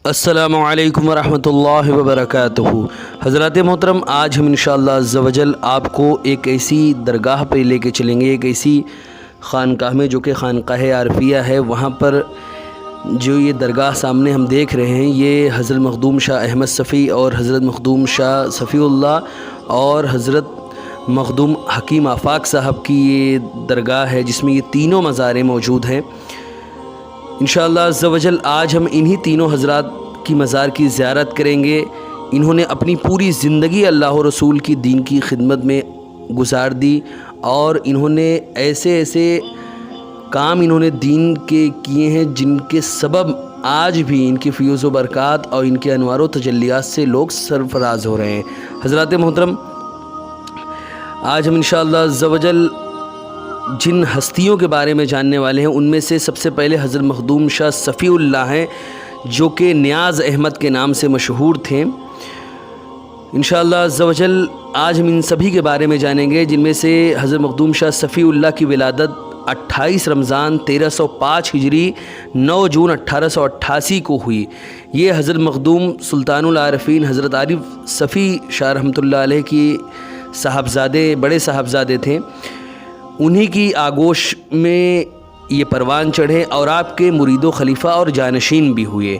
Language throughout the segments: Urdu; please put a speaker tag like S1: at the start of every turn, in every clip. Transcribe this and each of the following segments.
S1: السلام علیکم ورحمۃ اللہ وبرکاتہ۔ حضرات محترم، آج ہم انشاءاللہ عز و جل آپ کو ایک ایسی درگاہ پہ لے کے چلیں گے، ایک ایسی خانقاہ میں جو کہ خانقاہ عارفیہ ہے۔ وہاں پر جو یہ درگاہ سامنے ہم دیکھ رہے ہیں، یہ حضرت مخدوم شاہ احمد صفی اور حضرت مخدوم شاہ صفی اللہ اور حضرت مخدوم حکیم آفاق صاحب کی یہ درگاہ ہے، جس میں یہ تینوں مزاریں موجود ہیں۔ انشاءاللہ عز و جل آج ہم انہی تینوں حضرات کی مزار کی زیارت کریں گے۔ انہوں نے اپنی پوری زندگی اللہ و رسول کی دین کی خدمت میں گزار دی، اور انہوں نے ایسے کام انہوں نے دین کے کیے ہیں جن کے سبب آج بھی ان کی فیوز و برکات اور ان کے انوار و تجلیات سے لوگ سرفراز ہو رہے ہیں۔ حضرات محترم، آج ہم انشاءاللہ عز و جل جن ہستیوں کے بارے میں جاننے والے ہیں، ان میں سے سب سے پہلے حضرت مخدوم شاہ صفی اللہ ہیں، جو کہ نیاز احمد کے نام سے مشہور تھے۔ انشاءاللہ عز و جل آج ہم ان سبھی کے بارے میں جانیں گے، جن میں سے حضرت مخدوم شاہ صفی اللہ کی ولادت 28 رمضان 1305 ہجری 9 جون 1888 کو ہوئی۔ یہ حضرت مخدوم سلطان العارفین حضرت عارف صفی شاہ رحمۃ اللہ علیہ کی صاحبزادے، بڑے صاحبزادے تھے۔ انہی کی آگوش میں یہ پروان چڑھے اور آپ کے مرید و خلیفہ اور جانشین بھی ہوئے۔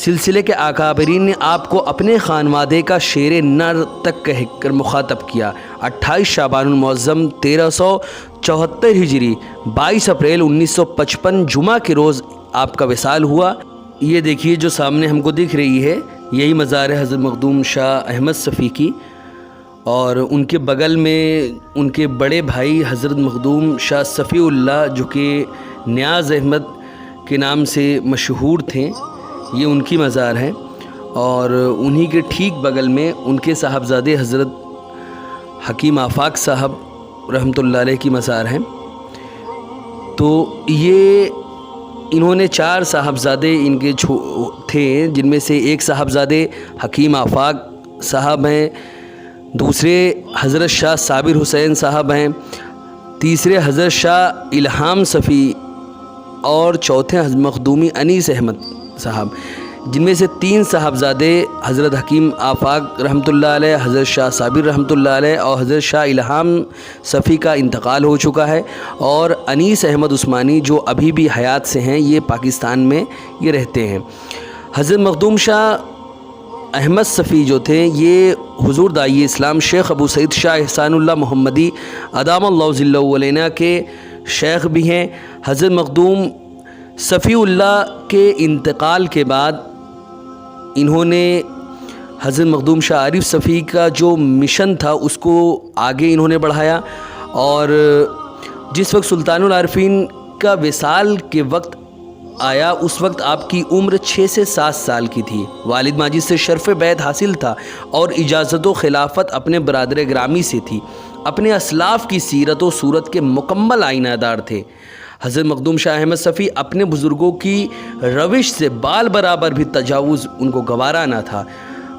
S1: سلسلے کے اکابرین نے آپ کو اپنے خانوادے کا شیر نر تک کہہ کر مخاطب کیا۔ 28 شعبان المعظم 1374 ہجری 22 اپریل 1955 جمعہ کے روز آپ کا وصال ہوا۔ یہ دیکھیے جو سامنے ہم کو دکھ رہی ہے، یہی مزار ہے حضرت مخدوم شاہ احمد صفی کی، اور ان کے بغل میں ان کے بڑے بھائی حضرت مخدوم شاہ صفی اللہ، جو کہ نیاز احمد کے نام سے مشہور تھے، یہ ان کی مزار ہے، اور انہی کے ٹھیک بغل میں ان کے صاحبزادے حضرت حکیم آفاق صاحب رحمۃ اللہ علیہ کی مزار ہے۔ تو یہ انہوں نے 4 صاحبزادے ان کے تھے، جن میں سے ایک صاحبزادے حکیم آفاق صاحب ہیں، دوسرے حضرت شاہ صابر حسین صاحب ہیں، تیسرے حضرت شاہ الہام صفی، اور چوتھے حضرت مخدومی انیس احمد صاحب، جن میں سے 3 صاحبزادے حضرت حکیم آفاق رحمۃ اللہ علیہ، حضرت شاہ صابر رحمۃ اللہ علیہ اور حضرت شاہ الہام صفی کا انتقال ہو چکا ہے، اور انیس احمد عثمانی جو ابھی بھی حیات سے ہیں، یہ پاکستان میں یہ رہتے ہیں۔ حضرت مخدوم شاہ احمد صفی جو تھے، یہ حضور داعی اسلام شیخ ابو سعید شاہ احسان اللہ محمدی ادام اللہ ظلہ علینا کے شیخ بھی ہیں۔ حضرت مخدوم صفی اللہ کے انتقال کے بعد انہوں نے حضرت مخدوم شاہ عارف صفی کا جو مشن تھا اس کو آگے انہوں نے بڑھایا، اور جس وقت سلطان العارفین کا وصال کے وقت آیا، اس وقت آپ کی عمر 6 سے 7 سال کی تھی۔ والد ماجد سے شرف بیعت حاصل تھا اور اجازت و خلافت اپنے برادر گرامی سے تھی۔ اپنے اسلاف کی سیرت و صورت کے مکمل آئینہ دار تھے۔ حضرت مخدوم شاہ احمد صفی اپنے بزرگوں کی روش سے بال برابر بھی تجاوز ان کو گوارا نہ تھا۔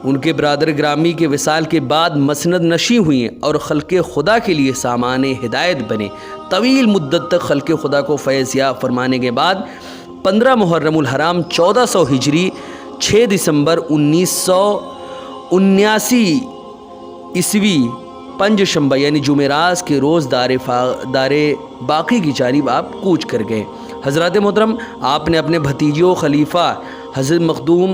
S1: ان کے برادر گرامی کے وصال کے بعد مسند نشیں ہوئیں اور خلق خدا کے لیے سامان ہدایت بنے۔ طویل مدت تک خلق خدا کو فیض یاب فرمانے کے بعد 15 محرم الحرام 1400 ہجری 6 دسمبر 1979 عیسوی پنج شنبہ یعنی جمعرات کے روز دار باقی کی جانب آپ کوچ کر گئے۔ حضرات محترم، آپ نے اپنے بھتیجے و خلیفہ حضرت مخدوم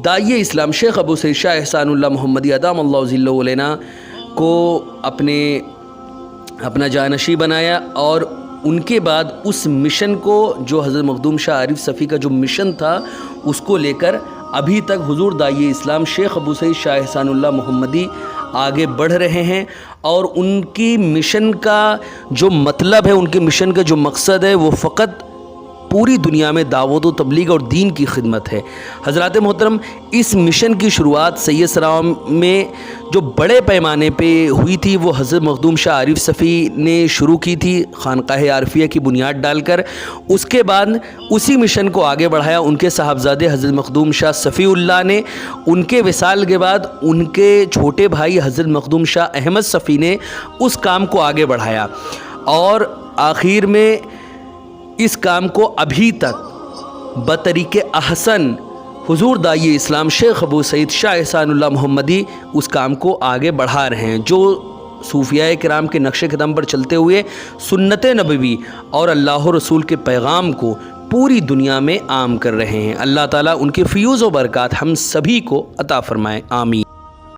S1: داعی اسلام شیخ ابو سعید شاہ احسان اللہ محمدی ادام اللہ ظلہ علینا کو اپنا جانشین بنایا، اور ان کے بعد اس مشن کو، جو حضرت مخدوم شاہ عارف صفی کا جو مشن تھا، اس کو لے کر ابھی تک حضور داعی اسلام شیخ ابو سعید شاہ احسان اللہ محمدی آگے بڑھ رہے ہیں، اور ان کی مشن کا جو مطلب ہے، ان کے مشن کا جو مقصد ہے، وہ فقط پوری دنیا میں دعوت و تبلیغ اور دین کی خدمت ہے۔ حضرات محترم، اس مشن کی شروعات سید سرام میں جو بڑے پیمانے پہ ہوئی تھی، وہ حضرت مخدوم شاہ عارف صفی نے شروع کی تھی، خانقاہ عارفیہ کی بنیاد ڈال کر۔ اس کے بعد اسی مشن کو آگے بڑھایا ان کے صاحبزادے حضرت مخدوم شاہ صفی اللہ نے۔ ان کے وصال کے بعد ان کے چھوٹے بھائی حضرت مخدوم شاہ احمد صفی نے اس کام کو آگے بڑھایا، اور آخر میں اس کام کو ابھی تک بطریق احسن حضور داعی اسلام شیخ ابو سعید شاہ احسان اللہ محمدی اس کام کو آگے بڑھا رہے ہیں، جو صوفیاء کرام کے نقش قدم پر چلتے ہوئے سنت نبوی اور اللہ رسول کے پیغام کو پوری دنیا میں عام کر رہے ہیں۔ اللہ تعالیٰ ان کے فیوز و برکات ہم سبھی کو عطا فرمائے، آمین۔